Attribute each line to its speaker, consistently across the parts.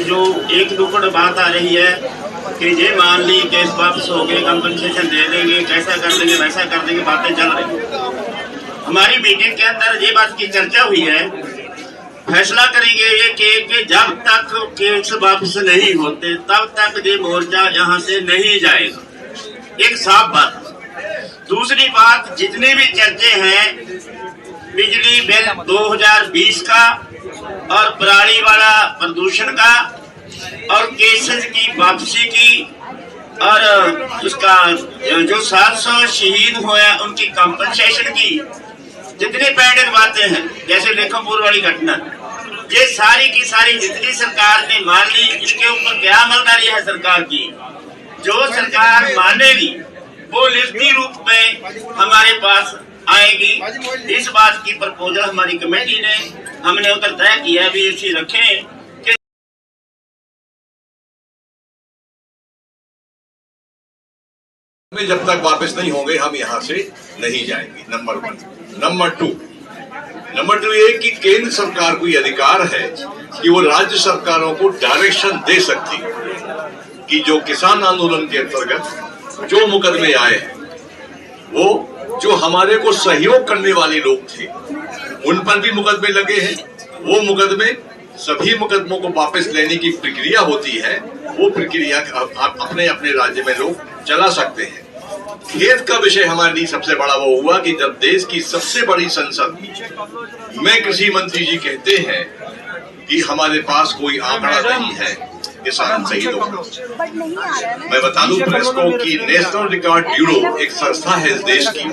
Speaker 1: जो एक दुकड़ बात आ रही है कि ये मान ली केस वापस हो गए, कंपनसेशन दे देंगे, कैसा कर देंगे वैसा कर देंगे, बातें चल रही। हमारी मीटिंग के अंदर ये बात की चर्चा हुई है, फैसला करेंगे ये कि जब तक केस वापस नहीं होते तब तक ये मोर्चा यहाँ से नहीं जाएगा। एक साफ बात। दूसरी बात, जितने भी चर्चे हैं बिजली बिल 2020 का और पराली वाला प्रदूषण का और केसेस की वापसी की और उसका जो 700 शहीद हुए उनकी कंपनसेशन की, जितनी पेंडिंग बातें हैं जैसे लेखमपुर वाली घटना, ये सारी की सारी जितनी सरकार ने मान ली, इसके ऊपर क्या अमलदारी है सरकार की। जो सरकार मानेगी वो लिखती रूप में हमारे पास आएगी। इस बात की प्रपोजल हमारी कमेटी ने हमने उधर तय किया भी इसी रखें
Speaker 2: कि जब तक वापस नहीं होंगे हम यहाँ से नहीं जाएंगे। नंबर 1। नंबर 2 ये कि केंद्र सरकार को ये अधिकार है कि वो राज्य सरकारों को डायरेक्शन दे सकती है कि जो किसान आंदोलन के अंतर्गत जो मुकदमे आए हैं, वो जो हमारे को सहयोग करने वाले लोग थे उन पर भी मुकदमे लगे हैं। वो मुकदमे, सभी मुकदमों को वापस लेने की प्रक्रिया होती है, वो प्रक्रिया अपने अपने राज्य में लोग चला सकते हैं। खेद का विषय हमारे लिए सबसे बड़ा वो हुआ कि जब देश की सबसे बड़ी संसद में कृषि मंत्री जी कहते हैं कि हमारे पास कोई आंकड़ा नहीं है किसान शहीदों का। मैं बता दूं प्रेस को कि नेशनल रिकॉर्ड ब्यूरो एक संस्था है इस देश की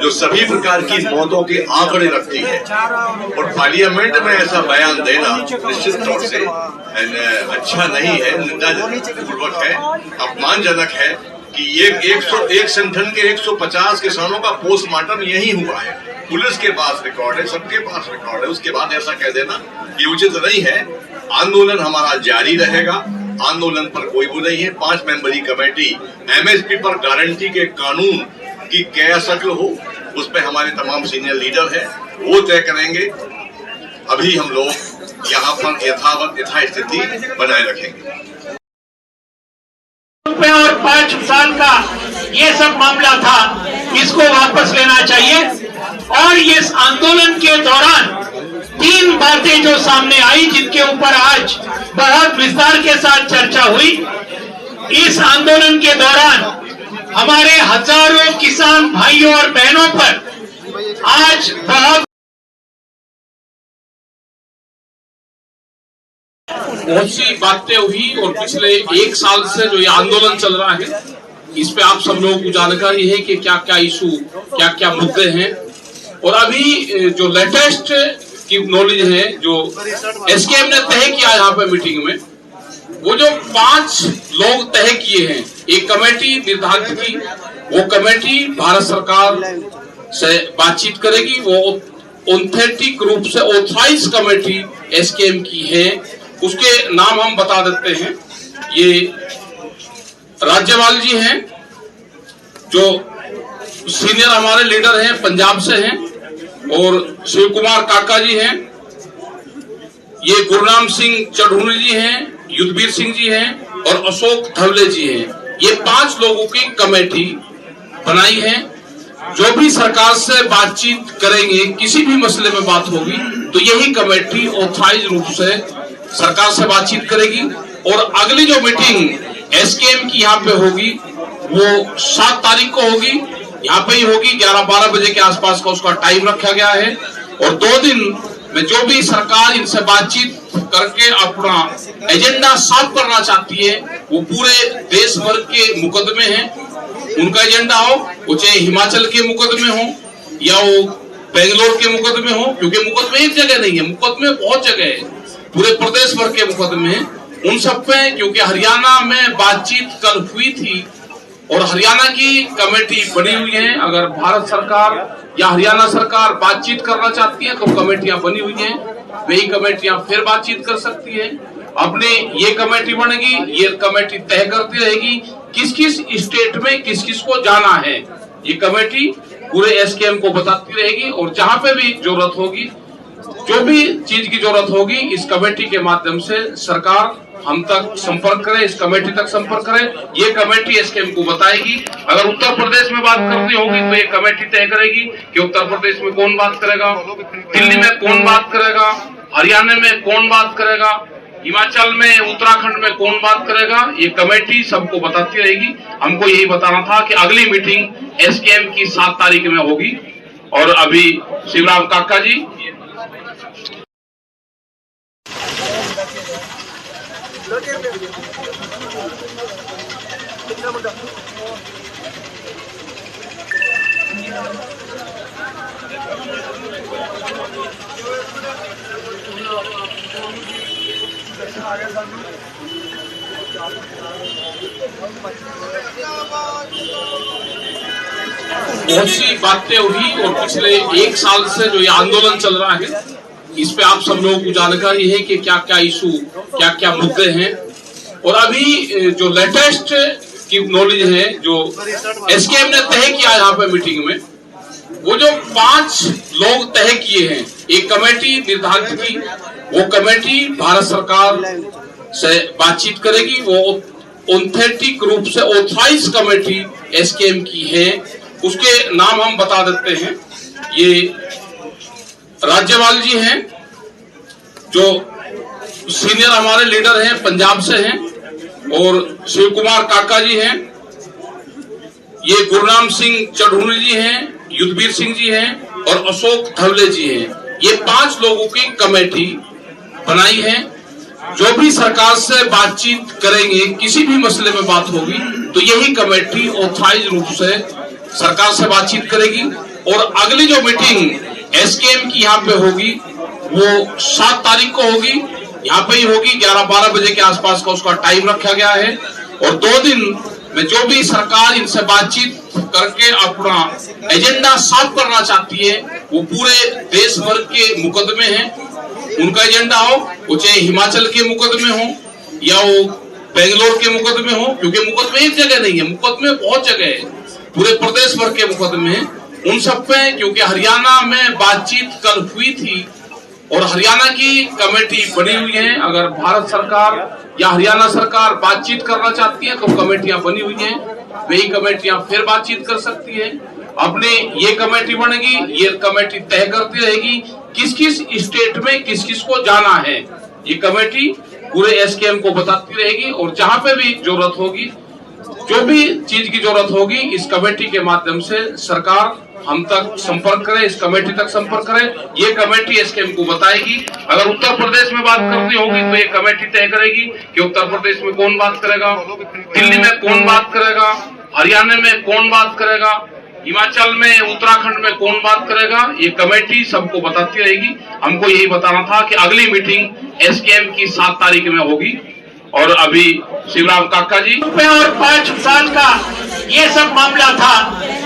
Speaker 2: जो सभी प्रकार की मौतों के आंकड़े रखती है, और पार्लियामेंट में ऐसा बयान देना निश्चित तौर से अच्छा नहीं है, निंदापूर्वक है, अपमानजनक है कि ये 101 संगठन के 150 किसानों का पोस्टमार्टम यही हुआ है। पुलिस के पास रिकॉर्ड है, सबके पास रिकॉर्ड है, उसके बाद ऐसा कह देना ये उचित नहीं है। आंदोलन हमारा जारी रहेगा, आंदोलन पर कोई वो नहीं है। 5 मेंबरी कमेटी एमएसपी पर गारंटी के कानून की क्या शक्ल हो, उस पर हमारे तमाम सीनियर लीडर है, वो तय करेंगे। अभी हम लोग यहाँ पर यथास्थिति बनाए रखेंगे।
Speaker 3: और 5 साल का ये सब मामला था, इसको वापस लेना चाहिए। और ये आंदोलन के दौरान 3 बातें जो सामने आई, जिनके ऊपर आज बहुत विस्तार के साथ चर्चा हुई। इस आंदोलन के दौरान हमारे हजारों किसान भाइयों और बहनों पर आज बहुत
Speaker 4: सी बातें हुई, और पिछले 1 साल से जो ये आंदोलन चल रहा है इस पे आप सब लोगों को जानकारी है कि क्या क्या इशू, क्या क्या मुद्दे हैं। और अभी जो लेटेस्ट की नॉलेज है जो एसकेएम ने तय किया यहाँ पे मीटिंग में, वो जो 5 लोग तय किए हैं, एक कमेटी निर्धारित की, वो कमेटी भारत सरकार से बातचीत करेगी। वो ऑथेंटिक रूप से ऑथराइज कमेटी एसकेएम की है, उसके नाम हम बता देते हैं। ये राज्यपाल जी हैं जो सीनियर हमारे लीडर हैं, पंजाब से हैं, और शिव कुमार काका जी हैं, ये गुरनाम सिंह चढ़ूनी जी हैं, युद्धवीर सिंह जी हैं, और अशोक धवले जी हैं। ये 5 लोगों की कमेटी बनाई है। जो भी सरकार से बातचीत करेंगे, किसी भी मसले में बात होगी, तो यही कमेटी ऑथराइज रूप से सरकार से बातचीत करेगी। और अगली जो मीटिंग एसकेएम की यहाँ पे होगी वो 7 तारीख को होगी, यहाँ पे ही होगी। 11-12 बजे के आसपास का उसका टाइम रखा गया है। और 2 दिन में जो भी सरकार इनसे बातचीत करके अपना एजेंडा साफ करना चाहती है, वो पूरे देश भर के मुकदमे हैं, उनका एजेंडा हो, वो चाहे हिमाचल के मुकदमे हो या वो बेंगलोर के मुकदमे हो, क्योंकि मुकदमे एक जगह नहीं है, मुकदमे बहुत जगह है, पूरे प्रदेश भर के मुकदमे हैं, उन सब पे। क्योंकि हरियाणा में बातचीत कल हुई थी और हरियाणा की कमेटी बनी हुई है। अगर भारत सरकार या हरियाणा सरकार बातचीत करना चाहती है तो कमेटियां बनी हुई हैं, वही कमेटियां फिर बातचीत कर सकती है। अपने ये कमेटी बनेगी, ये कमेटी तय करती रहेगी किस किस स्टेट में किस किस को जाना है। ये कमेटी पूरे एसकेएम को बताती रहेगी, और जहां पे भी जरूरत होगी, जो भी चीज की जरूरत होगी, इस कमेटी के माध्यम से सरकार हम तक संपर्क करें, इस कमेटी तक संपर्क करें। ये कमेटी एसकेएम को बताएगी। अगर उत्तर प्रदेश में बात करनी होगी तो ये कमेटी तय करेगी कि उत्तर प्रदेश में कौन बात करेगा, दिल्ली में कौन बात करेगा, हरियाणा में कौन बात करेगा, हिमाचल में, उत्तराखंड में कौन बात करेगा। ये कमेटी सबको बताती रहेगी। हमको यही बताना था कि अगली मीटिंग एसकेएम की 7 तारीख में होगी। और अभी शिवराम काका जी, बहुत सी बातें हुई और पिछले 1 साल से जो ये आंदोलन चल रहा है, इस पे आप सब लोगों को जानकारी है कि क्या क्या इशू, क्या क्या मुद्दे हैं। और अभी जो लेटेस्ट की नॉलेज है, जो एसकेएम ने तय किया यहाँ पे मीटिंग में, वो जो 5 लोग तय किए हैं, एक कमेटी निर्धारित की, वो कमेटी भारत सरकार से बातचीत करेगी। वो ऑथेंटिक रूप से ऑथराइज कमेटी एसकेएम की है। उसके नाम हम बता देते हैं। ये राज्यपाल जी हैं, जो सीनियर हमारे लीडर हैं, पंजाब से हैं, और शिव कुमार काका जी हैं, ये गुरनाम सिंह चढ़ूनी जी हैं, युद्धवीर सिंह जी हैं, और अशोक धवले जी हैं। ये 5 लोगों की कमेटी बनाई है। जो भी सरकार से बातचीत करेंगे, किसी भी मसले में बात होगी, तो यही कमेटी ऑथराइज रूप से सरकार से बातचीत करेगी। और अगली जो मीटिंग एसकेएम की यहाँ पे होगी, वो 7 तारीख को होगी। यहाँ पे ही होगी, 11-12 बजे के आसपास का उसका टाइम रखा गया है। और 2 दिन में जो भी सरकार इनसे बातचीत करके अपना एजेंडा साफ करना चाहती है, वो पूरे देश भर के मुकदमे हैं, उनका एजेंडा हो, वो चाहे हिमाचल के मुकदमे हो या वो बेंगलोर के मुकदमे हो, क्योंकि मुकदमे एक जगह नहीं है, मुकदमे बहुत जगह है, पूरे प्रदेश भर के मुकदमे हैं। उन सब पे, क्योंकि हरियाणा में बातचीत कल हुई थी और हरियाणा की कमेटी बनी हुई है। अगर भारत सरकार या हरियाणा सरकार बातचीत करना चाहती है तो कमेटियां बनी हुई हैं, वही कमेटियां फिर बातचीत कर सकती है। अपने ये कमेटी बनेगी, ये कमेटी तय करती रहेगी किस किस स्टेट में किस किस को जाना है। ये कमेटी पूरे एसकेएम को बताती रहेगी। और जहां पे भी जरूरत होगी, जो भी चीज की जरूरत होगी, इस कमेटी के माध्यम से सरकार हम तक संपर्क करे, इस कमेटी तक संपर्क करे। ये कमेटी एसकेएम को बताएगी। अगर उत्तर प्रदेश में बात करनी होगी तो ये कमेटी तय करेगी कि उत्तर प्रदेश में कौन बात करेगा, दिल्ली में कौन बात करेगा, हरियाणा में कौन बात करेगा, हिमाचल में, उत्तराखंड में कौन बात करेगा। ये कमेटी सबको बताती रहेगी। हमको यही बताना था कि अगली मीटिंग एसकेएम की 7 तारीख में होगी। और अभी शिवराम काका जी,
Speaker 3: और 5 साल का ये सब मामला था,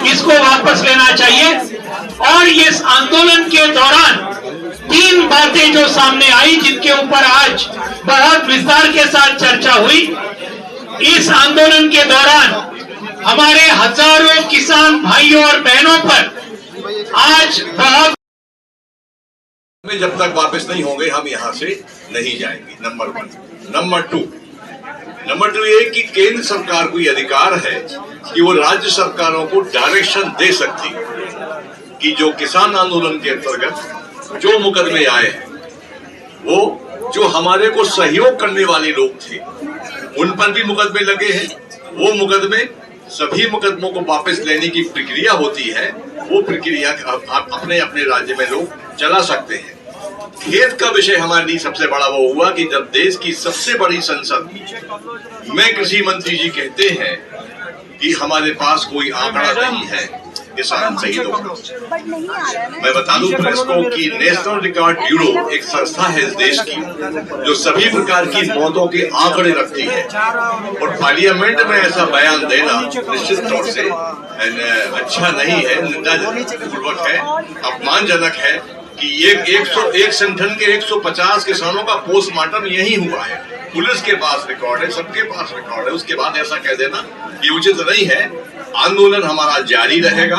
Speaker 3: इसको वापस लेना चाहिए। और इस आंदोलन के दौरान 3 बातें जो सामने आई, जिनके ऊपर आज बहुत विस्तार के साथ चर्चा हुई। इस आंदोलन के दौरान हमारे हजारों किसान भाइयों और बहनों पर आज बहुत,
Speaker 2: जब तक वापस नहीं होंगे हम यहाँ से नहीं जाएंगे, नंबर 1। नंबर 2 ये कि केंद्र सरकार को ये अधिकार है कि वो राज्य सरकारों को डायरेक्शन दे सकती है कि जो किसान आंदोलन के अंतर्गत जो मुकदमे आए हैं, वो जो हमारे को सहयोग करने वाले लोग थे, उन पर भी मुकदमे लगे हैं। वो मुकदमे, सभी मुकदमों को वापस लेने की प्रक्रिया होती है, वो प्रक्रिया अपने अपने राज्य में लोग चला सकते हैं। खेद का विषय हमारे लिए सबसे बड़ा वो हुआ कि जब देश की सबसे बड़ी संसद में कृषि मंत्री जी कहते हैं कि हमारे पास कोई आंकड़ा नहीं है किसान शहीदों का। मैं बता दूं प्रेस को कि नेशनल रिकॉर्ड ब्यूरो एक संस्था है इस देश की, जो सभी प्रकार की मौतों के आंकड़े रखती है। और पार्लियामेंट में ऐसा बयान देना निश्चित तौर से अच्छा नहीं है, निंदापूर्वक है, अपमानजनक है कि एक संगठन के 150 किसानों का पोस्टमार्टम यही हुआ है। पुलिस के पास रिकॉर्ड है, सबके पास रिकॉर्ड है, उसके बाद ऐसा कह देना ये उचित नहीं है। आंदोलन हमारा जारी रहेगा,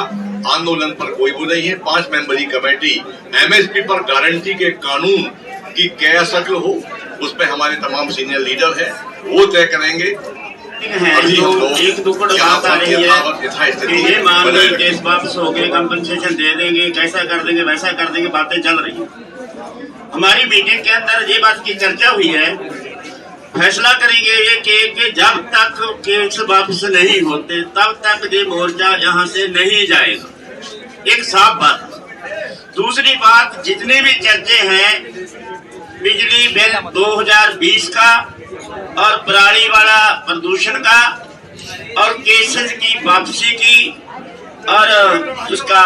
Speaker 2: आंदोलन पर कोई वो नहीं है। 5 मेंबरी कमेटी एमएसपी पर गारंटी के कानून की क्या शक्ल हो, उस पर हमारे तमाम सीनियर लीडर हैं, वो तय करेंगे।
Speaker 1: है जो एक दुक्कड़ बात आ रही है कि ये मान ली केस वापस हो गए, कंपनसेशन दे देंगे, कैसा कर देंगे वैसा कर देंगे, बातें चल रही है। हमारी मीटिंग के अंदर ये बात की चर्चा हुई है, फैसला करेंगे ये कि जब तक केस वापस नहीं होते तब तक ये मोर्चा यहाँ से नहीं जाएगा। एक साफ बात। दूसरी बात, जितने भी चर्चे हैं बिजली बिल 2020 का और पराली वाला प्रदूषण का और केसेस की वापसी की और उसका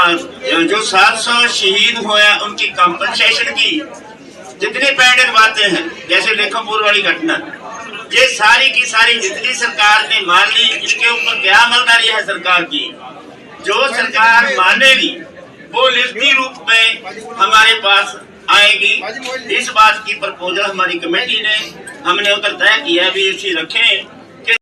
Speaker 1: जो 700 शहीद हुए उनकी कंपनसेशन की, जितनी पेंडिंग बातें हैं जैसे लेखमपुर वाली घटना, ये सारी की सारी जितनी सरकार ने मान ली, इसके ऊपर क्या अमलदारी है सरकार की। जो सरकार मानेगी वो लिखती रूप में हमारे पास आएगी। इस बात की प्रपोजल हमारी कमेटी ने हमने उधर तय किया भी इसी रखें कि